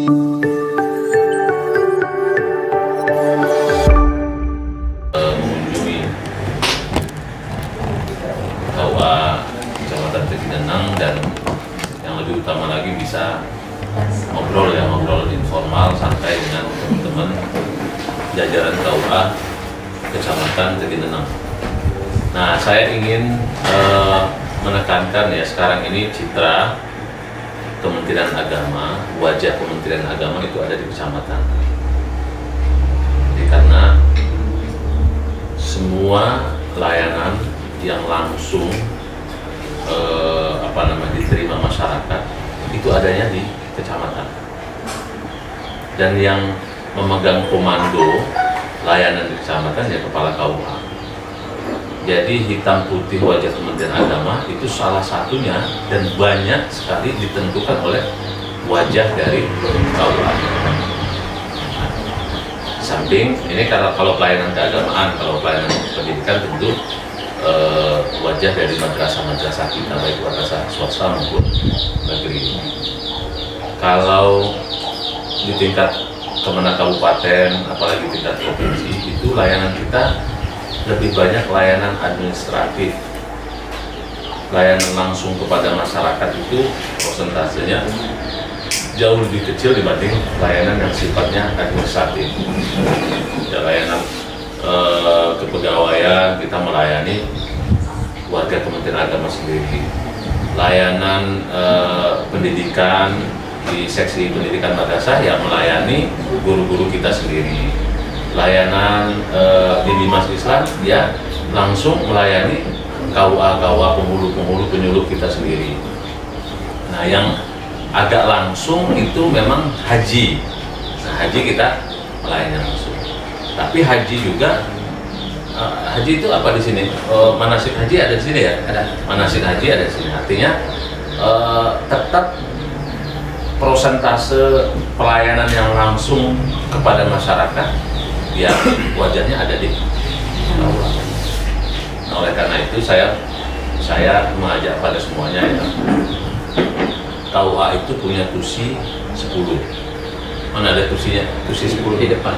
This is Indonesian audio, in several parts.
mengunjungi KUA Kecamatan Teginenang, dan yang lebih utama lagi bisa ngobrol informal santai dengan teman-teman jajaran KUA Kecamatan Teginenang. Nah, saya ingin menekankan ya, sekarang ini citra Kementerian Agama, wajah Kementerian Agama itu ada di kecamatan. Jadi karena semua layanan yang langsung diterima masyarakat itu adanya di kecamatan, dan yang memegang komando layanan di kecamatan ya kepala KUA. Jadi hitam putih wajah Kementerian Agama itu salah satunya, dan banyak sekali ditentukan oleh wajah dari KUA. Samping ini kalau pelayanan keagamaan, kalau pelayanan pendidikan tentu wajah dari madrasah-madrasah kita, baik madrasah swasta maupun negeri. Kalau di tingkat Kemenang Kabupaten, apalagi tingkat provinsi, itu layanan kita lebih banyak layanan administratif. Layanan langsung kepada masyarakat itu persentasenya jauh lebih kecil dibanding layanan yang sifatnya administratif. Ya, layanan kepegawaian kita melayani warga Kementerian Agama sendiri. Layanan pendidikan di seksi pendidikan madrasah ya melayani guru-guru kita sendiri. Layanan di Dimas Islam ya langsung melayani KUA penghulu penyuluh kita sendiri. Nah, yang agak langsung itu memang haji. Nah, haji kita melayani langsung. Tapi haji juga haji itu apa di sini? Manasik haji ada di sini ya? Ada. Manasik haji ada di sini. Artinya tetap prosentase pelayanan yang langsung kepada masyarakat ya wajahnya ada di KUA. Nah, oleh karena itu saya mengajak pada semuanya ya, KUA itu punya tusi 10. Mana ada tusinya? Tusi 10 di depan.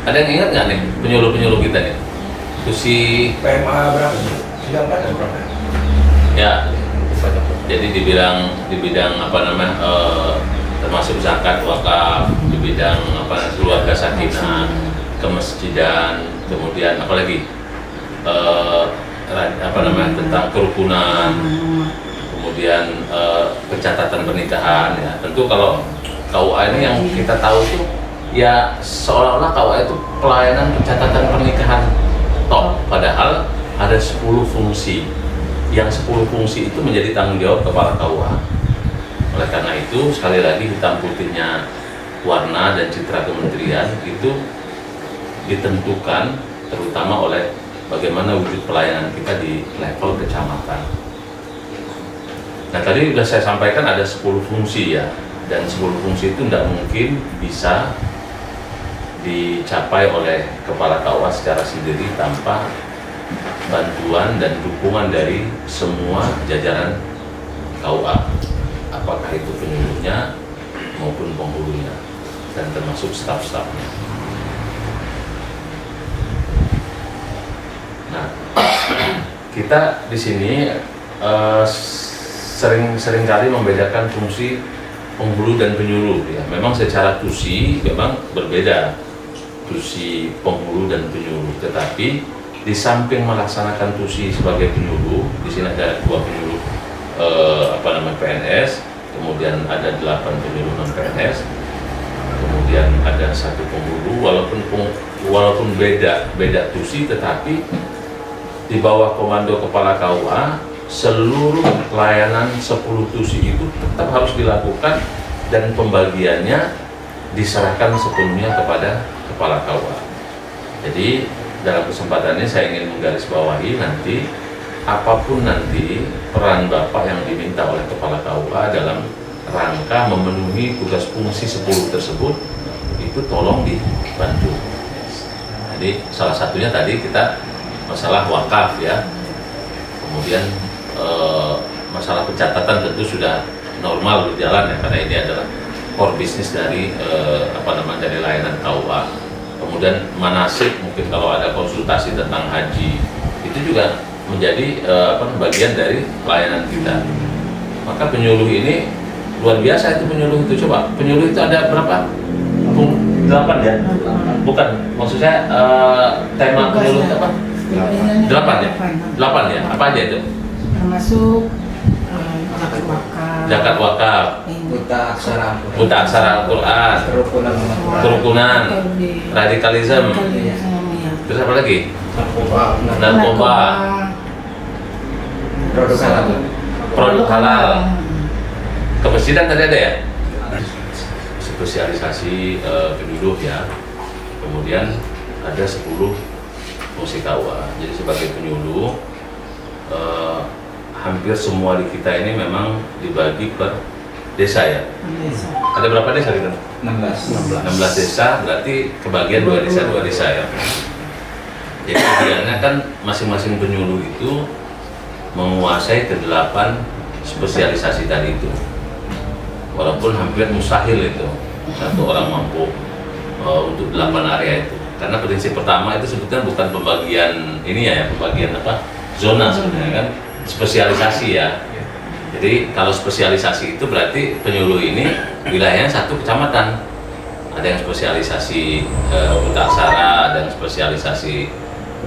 Ada yang ingat nggak nih penyuluh kita nih? Tusi PMA berapa? Tidak ada berapa? Ya. Jadi di bidang termasuk zakat, wakaf, di bidang keluarga sakinah, kemasjidan, kemudian apalagi tentang kerukunan, kemudian pencatatan pernikahan ya. Tentu kalau KUA ini yang kita tahu tuh ya seolah-olah KUA itu pelayanan pencatatan pernikahan top, padahal ada 10 fungsi. Yang 10 fungsi itu menjadi tanggung jawab kepala KUA. Oleh karena itu, sekali lagi hitam putihnya warna dan citra kementerian itu ditentukan terutama oleh bagaimana wujud pelayanan kita di level kecamatan. Nah, tadi sudah saya sampaikan ada 10 fungsi ya, dan 10 fungsi itu tidak mungkin bisa dicapai oleh kepala KUA secara sendiri tanpa bantuan dan dukungan dari semua jajaran KUA, apakah itu penyuluhnya maupun penghulunya dan termasuk staf-stafnya. Nah, kita di sini sering kali membedakan fungsi penghulu dan penyuluh ya. Memang secara tusi memang berbeda tusi penghulu dan penyuluh, tetapi di samping melaksanakan tusi sebagai penyuluh, di sini ada 2 penyuluh PNS, kemudian ada 8 penyuluh non PNS, kemudian ada 1 penghulu. Walaupun beda tusi, tetapi di bawah komando kepala KUA seluruh layanan 10 tusi itu tetap harus dilakukan dan pembagiannya diserahkan sepenuhnya kepada kepala KUA. Jadi dalam kesempatan ini saya ingin menggarisbawahi nanti apapun nanti peran Bapak yang diminta oleh kepala KUA dalam rangka memenuhi tugas fungsi 10 tersebut itu tolong dibantu. Jadi salah satunya tadi kita masalah wakaf ya, kemudian masalah pencatatan tentu sudah normal berjalan ya, karena ini adalah core bisnis dari dari layanan KUA. Kemudian manasik, mungkin kalau ada konsultasi tentang haji, itu juga menjadi bagian dari layanan kita. Maka penyuluh ini luar biasa, itu penyuluh itu. Coba penyuluh itu ada berapa? 8 ya? Bukan, maksud saya tema penyuluh itu apa? 8 ya? 8 ya? Apa aja itu? Termasuk zakat wakaf, Buta aksara Al-Quran, kerukunan, radikalisme, terus apa lagi? Narkoba, produk halal, kemasjidan tadi ada ya? Spesialisasi penyuluh ya. Kemudian ada 10 fungsi KUA. Jadi sebagai penyuluh, hampir semua di kita ini memang dibagi per desa ya. Ada berapa desa kita? 16 desa, berarti kebagian 2 desa ya. Jadi idealnya kan masing-masing penyuluh itu menguasai ke-8 spesialisasi tadi itu. Walaupun hampir mustahil itu satu orang mampu untuk 8 area itu. Karena prinsip pertama itu sebetulnya bukan pembagian ini ya, pembagian zona sebenarnya kan, spesialisasi ya. Jadi kalau spesialisasi itu berarti penyuluh ini wilayahnya 1 kecamatan. Ada yang spesialisasi buta aksara, ada yang spesialisasi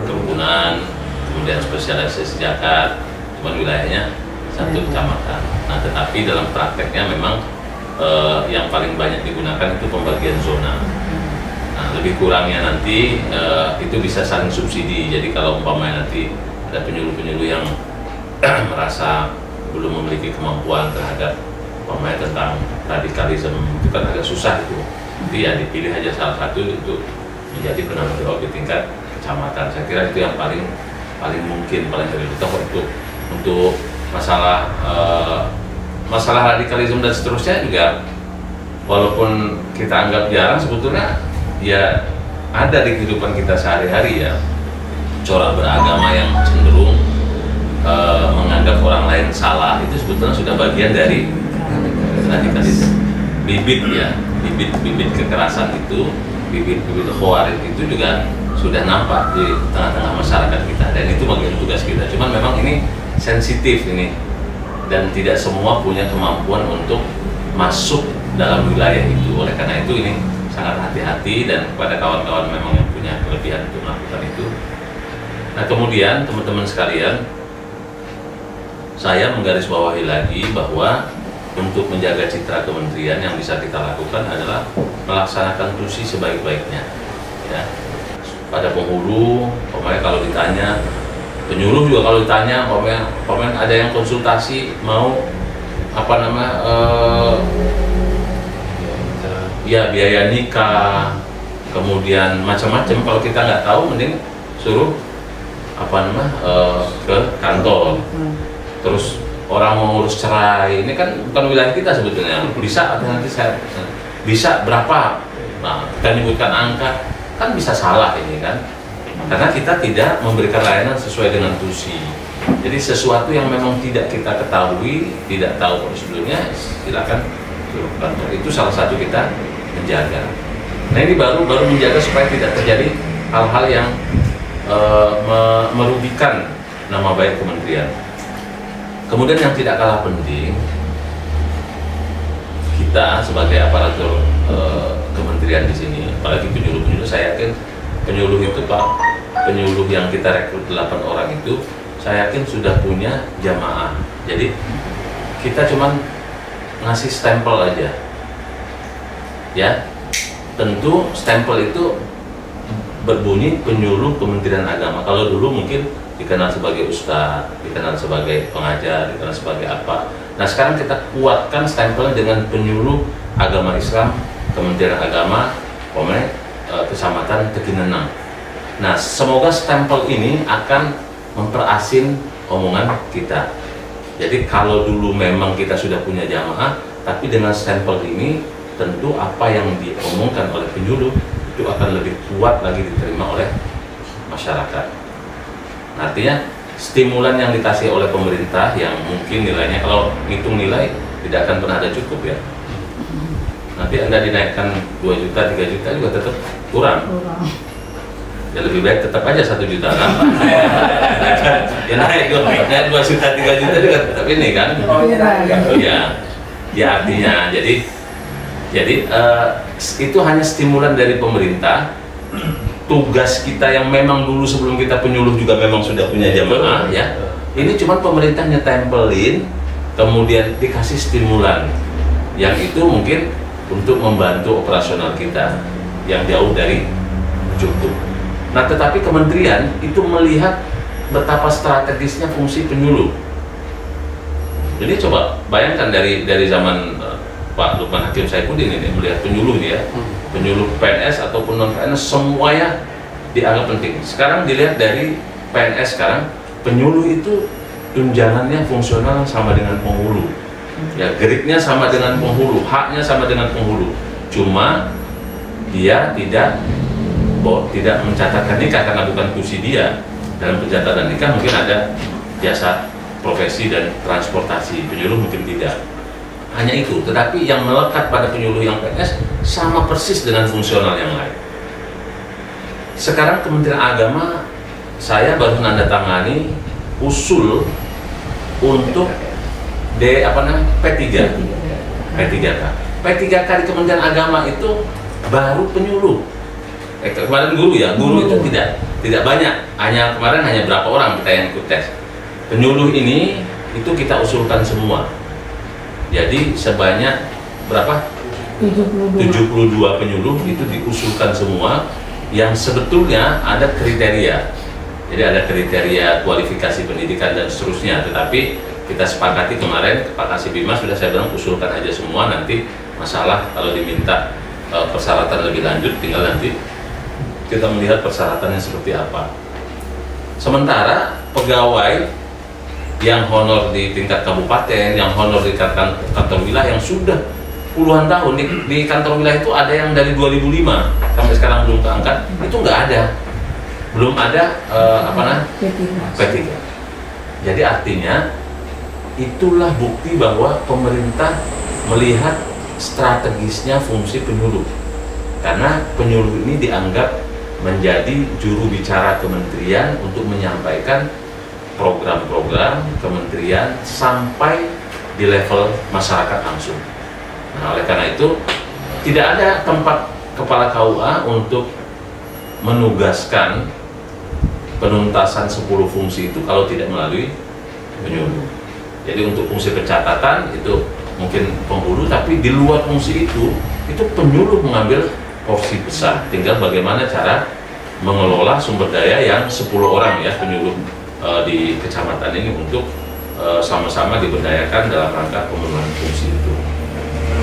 kerukunan, kemudian spesialisasi zakat, cuman wilayahnya 1 kecamatan. Nah, tetapi dalam prakteknya memang yang paling banyak digunakan itu pembagian zona. Nah, lebih kurangnya nanti itu bisa saling subsidi. Jadi kalau umpamanya nanti ada penyuluh-penyuluh yang merasa belum memiliki kemampuan terhadap umpamanya tentang radikalisme, itu kan agak susah itu. Jadi ya dipilih aja salah satu untuk menjadi penanggung jawab di tingkat kecamatan. Saya kira itu yang paling mungkin, paling prioritas untuk masalah radikalisme dan seterusnya juga. Walaupun kita anggap jarang, sebetulnya ya ada di kehidupan kita sehari-hari ya. Corak beragama yang cenderung menganggap orang lain salah itu sebetulnya sudah bagian dari radikalisme. Bibit kekerasan itu, bibit khawarij itu juga sudah nampak di tengah-tengah masyarakat kita, dan itu bagian tugas kita. Cuman memang ini sensitif ini, dan tidak semua punya kemampuan untuk masuk dalam wilayah itu. Oleh karena itu ini sangat hati-hati, dan kepada kawan-kawan memang yang punya kelebihan untuk melakukan itu. Nah, kemudian teman-teman sekalian, saya menggarisbawahi lagi bahwa untuk menjaga citra kementerian yang bisa kita lakukan adalah melaksanakan tusi sebaik-baiknya ya. Pada penghulu, kalau ditanya, penyuluh juga kalau ditanya, ada yang konsultasi mau biaya nikah, kemudian macam-macam. Kalau kita nggak tahu, mending suruh ke kantor. Terus orang mau ngurus cerai, ini kan bukan wilayah kita sebetulnya. Bisa nanti saya bisa berapa? Nah, kita menyebutkan angka, kan bisa salah ini kan, karena kita tidak memberikan layanan sesuai dengan tusi. Jadi sesuatu yang memang tidak kita ketahui, tidak tahu prosedurnya, silakan ke kantor. Itu salah satu kita menjaga. Nah, ini baru menjaga supaya tidak terjadi hal-hal yang merugikan nama baik kementerian. Kemudian yang tidak kalah penting, kita sebagai aparatur kementerian di sini, apalagi penyuluh-penyuluh, saya yakin penyuluh itu penyuluh yang kita rekrut 8 orang itu, saya yakin sudah punya jamaah. Jadi kita cuman ngasih stempel aja, ya. Tentu stempel itu berbunyi penyuluh Kementerian Agama. Kalau dulu mungkin dikenal sebagai ustadz, dikenal sebagai pengajar, dikenal sebagai apa. Nah, sekarang kita kuatkan stempelnya dengan penyuluh agama Islam Kementerian Agama Kecamatan Teginenang. Nah, semoga stempel ini akan memperasin omongan kita. Jadi kalau dulu memang kita sudah punya jamaah, tapi dengan stempel ini tentu apa yang diomongkan oleh penyuluh itu akan lebih kuat lagi diterima oleh masyarakat. Artinya stimulan yang dikasih oleh pemerintah yang mungkin nilainya, kalau ngitung nilai tidak akan pernah ada cukup ya. Nah, Tapi Anda dinaikkan 2 juta, 3 juta juga tetap kurang. Ya lebih baik tetap aja 1 juta kan. Ya naik 2 juta, 3 juta juga tetap ini kan. Ya artinya jadi itu hanya stimulan dari pemerintah. Tugas kita yang memang dulu sebelum kita penyuluh juga memang sudah punya jamaah ya. Ini cuma pemerintah nyetempelin, kemudian dikasih stimulan. Yang itu mungkin untuk membantu operasional kita yang jauh dari cukup. Nah, tetapi kementerian itu melihat betapa strategisnya fungsi penyuluh. Jadi coba bayangkan dari zaman Pak Lukman Hakim Saifuddin ini melihat penyuluh ya. Penyuluh PNS ataupun non PNS semuanya dianggap penting. Sekarang dilihat dari PNS sekarang, penyuluh itu tunjangannya fungsional sama dengan penghulu. Ya, geritnya sama dengan penghulu, haknya sama dengan penghulu. Cuma dia tidak mencatatkan nikah karena bukan tusi dia. Dalam pencatatan nikah mungkin ada jasa profesi dan transportasi, penyuluh mungkin tidak. Hanya itu, tetapi yang melekat pada penyuluh yang PNS sama persis dengan fungsional yang lain. Sekarang Kementerian Agama, saya baru menandatangani usul untuk P3K. P3K di Kementerian Agama itu baru penyuluh. Kemarin guru ya, guru itu tidak banyak, kemarin hanya berapa orang kita yang ikut tes. Penyuluh ini itu kita usulkan semua. Jadi sebanyak berapa? 72 penyuluh itu diusulkan semua yang sebetulnya ada kriteria. Jadi ada kriteria kualifikasi pendidikan dan seterusnya, tetapi kita sepakati kemarin Pak Kasih Bima sudah saya bilang usulkan aja semua, nanti masalah kalau diminta persyaratan lebih lanjut tinggal nanti kita melihat persyaratannya seperti apa. Sementara pegawai yang honor di tingkat kabupaten, yang honor di kantor wilayah yang sudah puluhan tahun di kantor wilayah itu ada yang dari 2005 sampai sekarang belum keangkat, itu nggak ada, belum ada P3. Jadi artinya itulah bukti bahwa pemerintah melihat strategisnya fungsi penyuluh, karena penyuluh ini dianggap menjadi juru bicara kementerian untuk menyampaikan program-program kementerian sampai di level masyarakat langsung. Nah, oleh karena itu tidak ada tempat kepala KUA untuk menugaskan penuntasan 10 fungsi itu kalau tidak melalui penyuluh. Jadi untuk fungsi pencatatan itu mungkin penghulu, tapi di luar fungsi itu penyuluh mengambil porsi besar. Tinggal bagaimana cara mengelola sumber daya yang 10 orang ya penyuluh di kecamatan ini untuk sama-sama diberdayakan dalam rangka pemenuhan fungsi itu.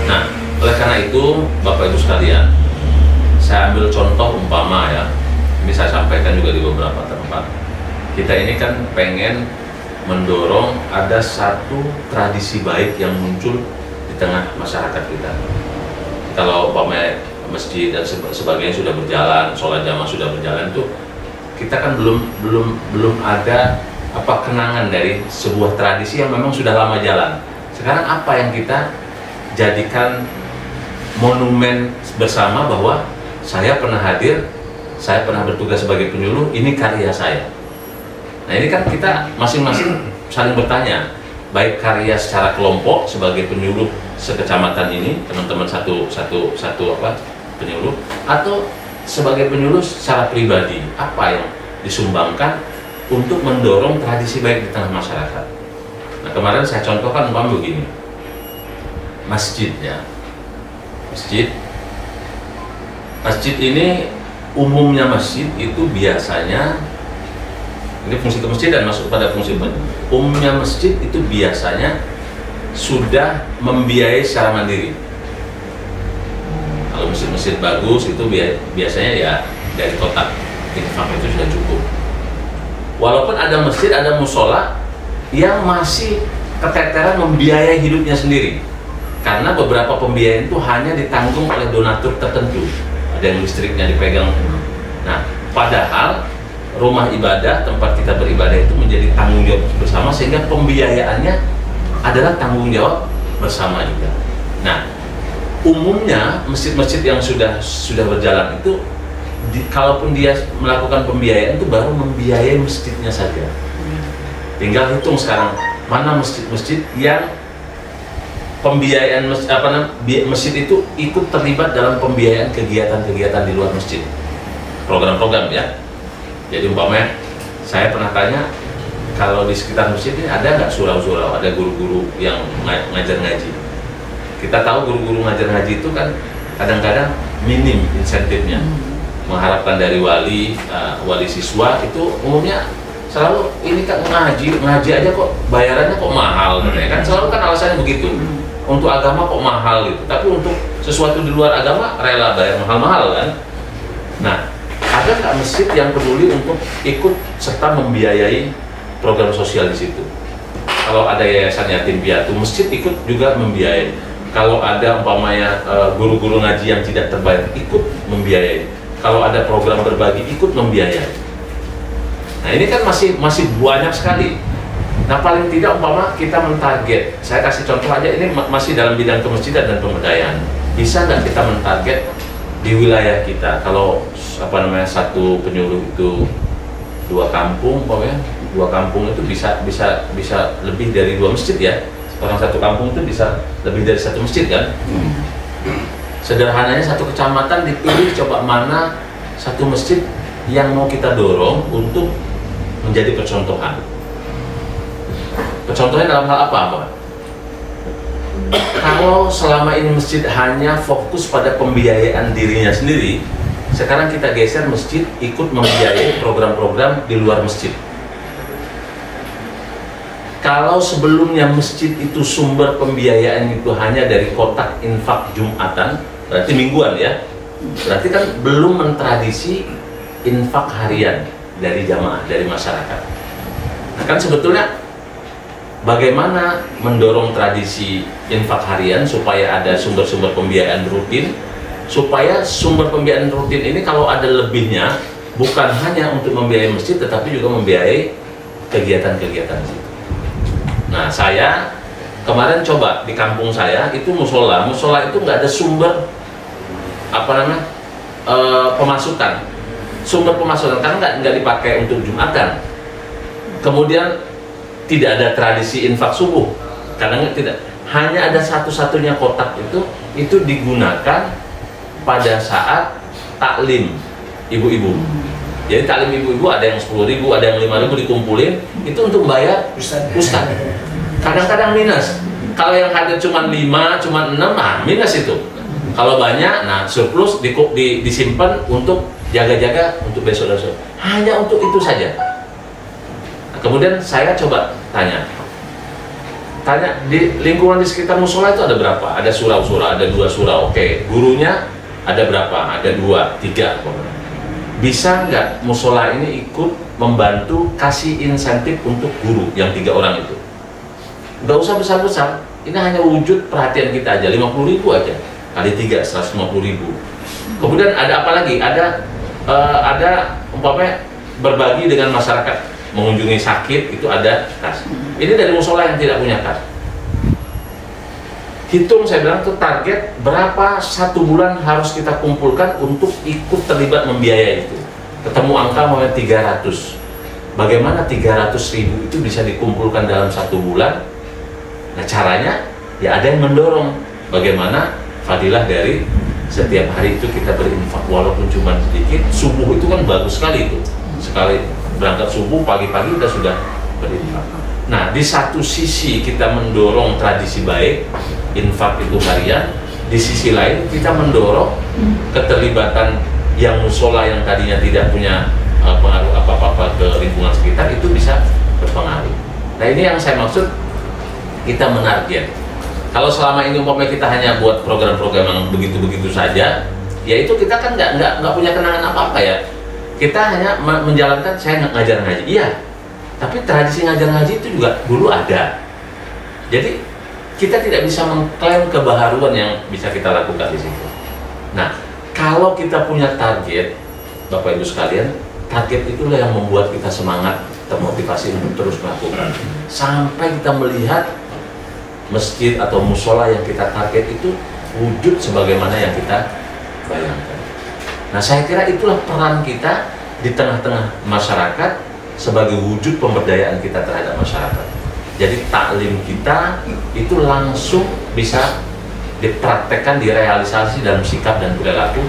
Nah, oleh karena itu Bapak Ibu sekalian, saya ambil contoh umpama ya, ini saya sampaikan juga di beberapa tempat. Kita ini kan pengen mendorong ada satu tradisi baik yang muncul di tengah masyarakat kita. Kalau masjid dan sebagainya sudah berjalan, sholat jamaah sudah berjalan, tuh kita kan belum ada kenangan dari sebuah tradisi yang memang sudah lama jalan. Sekarang apa yang kita jadikan monumen bersama bahwa saya pernah hadir, saya pernah bertugas sebagai penyuluh, ini karya saya. Nah, ini kan kita masing-masing saling bertanya, baik karya secara kelompok sebagai penyuluh sekecamatan ini, teman-teman satu penyuluh, atau sebagai penyuluh secara pribadi, apa yang disumbangkan untuk mendorong tradisi baik di tengah masyarakat. Nah, kemarin saya contohkan umpama begini, masjidnya, masjid ini umumnya masjid itu biasanya, ini fungsi kemasjidan masuk pada fungsi umumnya masjid itu biasanya sudah membiayai secara mandiri. Kalau masjid-masjid bagus itu biasanya ya dari kotak infak itu sudah cukup. Walaupun ada masjid, ada musola yang masih keteteran membiayai hidupnya sendiri, karena beberapa pembiayaan itu hanya ditanggung oleh donatur tertentu, ada yang listriknya dipegang. Nah, padahal rumah ibadah, tempat kita beribadah itu menjadi tanggung jawab bersama, sehingga pembiayaannya adalah tanggung jawab bersama juga. Nah, umumnya masjid-masjid yang sudah berjalan itu kalaupun dia melakukan pembiayaan itu baru membiayai masjidnya saja. Tinggal hitung sekarang mana masjid-masjid yang pembiayaan masjid itu ikut terlibat dalam pembiayaan kegiatan-kegiatan di luar masjid, program-program ya. Jadi umpamanya saya pernah tanya, kalau di sekitar masjid ini ada nggak surau-surau, ada guru-guru yang ngajar ngaji. Kita tahu guru-guru ngajar ngaji itu kan kadang-kadang minim insentifnya, mengharapkan dari wali siswa itu umumnya selalu ini kan ngaji aja kok bayarannya kok mahal, kan selalu kan alasannya begitu. Untuk agama kok mahal gitu, tapi untuk sesuatu di luar agama rela bayar mahal-mahal kan. Nah, ada nggak masjid yang peduli untuk ikut serta membiayai program sosial di situ? Kalau ada yayasan yatim piatu, masjid ikut juga membiayai. Kalau ada umpamanya guru-guru ngaji yang tidak terbayar, ikut membiayai. Kalau ada program berbagi, ikut membiayai. Nah, ini kan masih banyak sekali. Nah, paling tidak umpama kita mentarget, saya kasih contoh aja, ini masih dalam bidang kemasjidan dan pemberdayaan. Bisa nggak kita mentarget di wilayah kita, kalau satu penyuluh itu 2 kampung, pokoknya 2 kampung itu bisa lebih dari 2 masjid ya. Orang satu kampung itu bisa lebih dari 1 masjid kan. Sederhananya satu kecamatan dipilih, coba mana 1 masjid yang mau kita dorong untuk menjadi percontohan. Contohnya dalam hal apa? Kalau selama ini masjid hanya fokus pada pembiayaan dirinya sendiri, sekarang kita geser masjid ikut membiayai program-program di luar masjid. Kalau sebelumnya masjid itu sumber pembiayaan itu hanya dari kotak infak Jumatan, berarti mingguan ya, berarti kan belum mentradisi infak harian dari jamaah, dari masyarakat. Nah, kan sebetulnya bagaimana mendorong tradisi infak harian supaya ada sumber-sumber pembiayaan rutin, supaya sumber pembiayaan rutin ini kalau ada lebihnya bukan hanya untuk membiayai masjid tetapi juga membiayai kegiatan-kegiatan situ. Nah, saya kemarin coba di kampung saya itu musola itu nggak ada sumber pemasukan, karena nggak dipakai untuk Jumatan. Kemudian tidak ada tradisi infak subuh, kadang tidak, hanya ada satu-satunya kotak itu digunakan pada saat taklim ibu-ibu. Jadi taklim ibu-ibu ada yang 10.000, ada yang 5.000 dikumpulin, itu untuk bayar ustaz. Kadang-kadang minus. Kalau yang hadir cuma 5, cuma 6, nah minus itu. Kalau banyak, nah surplus disimpan untuk jaga-jaga untuk besok-besok. Hanya untuk itu saja. Nah, kemudian saya coba tanya di lingkungan di sekitar musola itu ada berapa? Ada surau-surau, ada 2 surau. Oke, gurunya ada berapa? Ada 2, 3. Bisa nggak musola ini ikut membantu kasih insentif untuk guru yang 3 orang itu? Nggak usah besar-besar, ini hanya wujud perhatian kita aja, 50.000 aja kali 3, 150.000. Kemudian ada apa lagi? Ada umpamanya berbagi dengan masyarakat, mengunjungi sakit itu ada kas. Ini dari musola yang tidak punya kas. Hitung, saya bilang tuh target berapa 1 bulan harus kita kumpulkan untuk ikut terlibat membiayai itu. Ketemu angka mau 300. Bagaimana 300.000 itu bisa dikumpulkan dalam 1 bulan? Nah, caranya ya ada yang mendorong. Bagaimana fadilah dari setiap hari itu kita berinfak walaupun cuma sedikit. Subuh itu kan bagus sekali itu. Sekali berangkat subuh pagi-pagi sudah berinfak. Nah, di satu sisi kita mendorong tradisi baik, infak itu harian. Di sisi lain kita mendorong keterlibatan yang musola yang tadinya tidak punya pengaruh apa-apa ke lingkungan sekitar itu bisa berpengaruh. Nah, ini yang saya maksud kita menarget. Kalau selama ini umpamanya kita hanya buat program-program yang begitu-begitu saja, ya itu kita kan nggak punya kenangan apa-apa ya. Kita hanya menjalankan, saya ngajar ngaji, iya. Tapi tradisi ngajar ngaji itu juga dulu ada. Jadi kita tidak bisa mengklaim kebaharuan yang bisa kita lakukan di situ. Nah, kalau kita punya target, Bapak Ibu sekalian, target itulah yang membuat kita semangat, termotivasi untuk terus melakukan. Sampai kita melihat masjid atau musola yang kita target itu wujud sebagaimana yang kita bayangkan. Nah, saya kira itulah peran kita di tengah-tengah masyarakat sebagai wujud pemberdayaan kita terhadap masyarakat. Jadi taklim kita itu langsung bisa dipraktekkan, direalisasi dalam sikap dan perilaku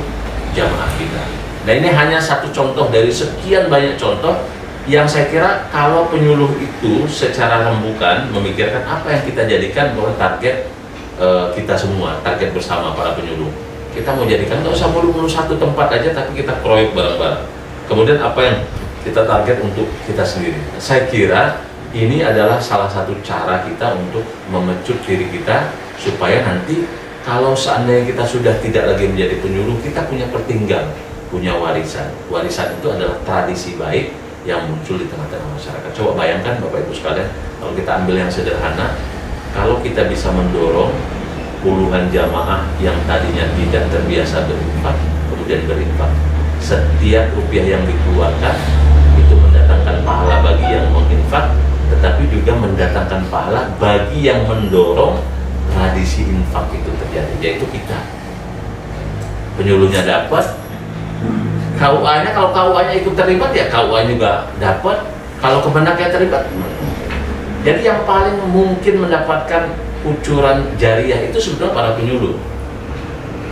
jamaah kita. Nah, ini hanya satu contoh dari sekian banyak contoh yang saya kira kalau penyuluh itu secara rembukan memikirkan apa yang kita jadikan bahwa target kita semua, target bersama para penyuluh. Kita mau jadikan nggak usah mulu-mulu satu tempat aja, tapi kita kroyok bareng-bareng. Kemudian apa yang kita target untuk kita sendiri. Saya kira ini adalah salah satu cara kita untuk memecut diri kita supaya nanti kalau seandainya kita sudah tidak lagi menjadi penyuluh, kita punya pertinggal, punya warisan. Warisan itu adalah tradisi baik yang muncul di tengah-tengah masyarakat. Coba bayangkan Bapak Ibu sekalian, kalau kita ambil yang sederhana, kalau kita bisa mendorong puluhan jamaah yang tadinya tidak terbiasa berinfak, kemudian berinfak. Setiap rupiah yang dikeluarkan itu mendatangkan pahala bagi yang menginfak, tetapi juga mendatangkan pahala bagi yang mendorong tradisi infak itu terjadi, yaitu kita. Penyuluhnya dapat, KUA-nya, kalau KUA-nya ikut terlibat ya KUA juga dapat, kalau Kemenaknya terlibat. Jadi yang paling mungkin mendapatkan kucuran jariah itu sebetulnya para penyuluh.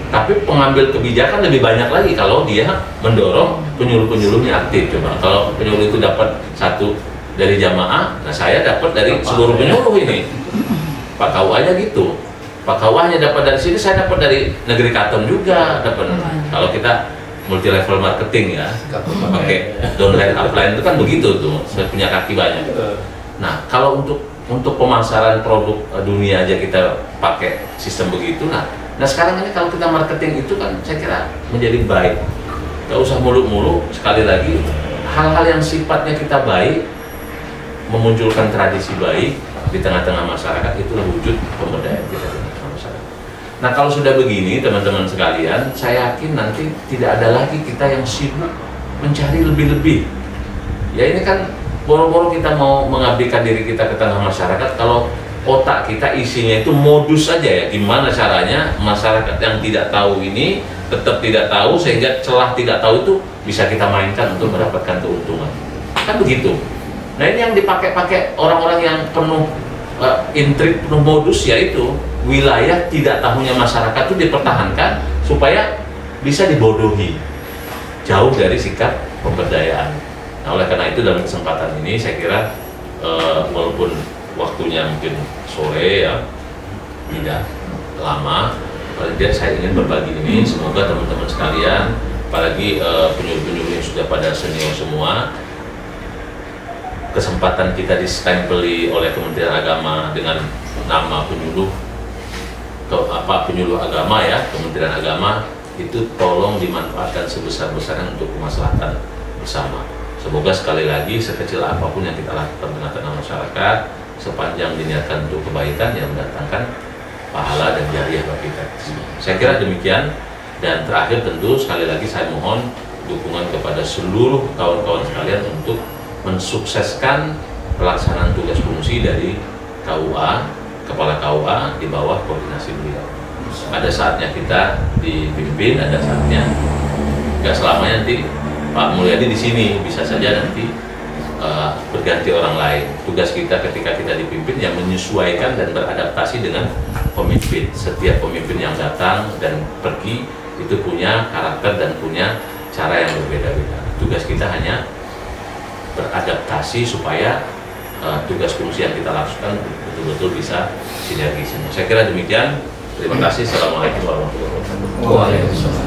Tapi pengambil kebijakan lebih banyak lagi kalau dia mendorong penyuluh-penyuluhnya aktif. Coba kalau penyuluh itu dapat satu dari jamaah, nah saya dapat dari seluruh penyuluh ini. Pak KUA-nya gitu. Pak KUA-nya dapat dari sini, saya dapat dari negeri Katon juga dapat. Kalau kita multi level marketing ya, pakai downline upline itu kan begitu tuh. Saya punya kaki banyak. Nah, kalau untuk pemasaran produk dunia aja kita pakai sistem begitu. Nah sekarang ini kalau kita marketing itu kan saya kira menjadi baik. Gak usah muluk-muluk, sekali lagi hal-hal yang sifatnya kita baik, memunculkan tradisi baik di tengah-tengah masyarakat, itulah wujud pemberdayaan kita di tengah masyarakat. Nah kalau sudah begini teman-teman sekalian, saya yakin nanti tidak ada lagi kita yang sibuk mencari lebih-lebih. Ya ini kan boro-boro kita mau mengabdikan diri kita ke tengah masyarakat, kalau otak kita isinya itu modus saja ya, gimana caranya masyarakat yang tidak tahu ini tetap tidak tahu, sehingga celah tidak tahu itu bisa kita mainkan untuk mendapatkan keuntungan. Kan begitu. Nah ini yang dipakai-pakai orang-orang yang penuh intrik, penuh modus, yaitu wilayah tidak tahunya masyarakat itu dipertahankan supaya bisa dibodohi, jauh dari sikap pemberdayaan. Nah oleh karena itu dalam kesempatan ini saya kira walaupun waktunya mungkin sore ya, tidak lama, paling tidak saya ingin berbagi ini. Semoga teman-teman sekalian, apalagi penyuluh-penyuluh yang sudah pada senior semua, kesempatan kita distempeli oleh Kementerian Agama dengan nama penyuluh penyuluh agama ya, Kementerian Agama, itu tolong dimanfaatkan sebesar-besarnya untuk kemaslahatan bersama. Semoga sekali lagi sekecil apapun yang kita lakukan di tengah masyarakat, sepanjang diniatkan untuk kebaikan yang mendatangkan pahala dan jariah bagi kita. Saya kira demikian. Dan terakhir tentu sekali lagi saya mohon dukungan kepada seluruh kawan-kawan sekalian untuk mensukseskan pelaksanaan tugas fungsi dari KUA, Kepala KUA di bawah koordinasi beliau. Ada saatnya kita dipimpin, ada saatnya nggak selamanya nanti Pak Mulyadi di sini, bisa saja nanti berganti orang lain. Tugas kita ketika kita dipimpin yang menyesuaikan dan beradaptasi dengan pemimpin. Setiap pemimpin yang datang dan pergi itu punya karakter dan punya cara yang berbeda-beda. Tugas kita hanya beradaptasi supaya tugas fungsi yang kita lakukan betul-betul bisa sinergi semua. Saya kira demikian. Terima kasih. Assalamualaikum warahmatullahi wabarakatuh. Waalaikumsalam.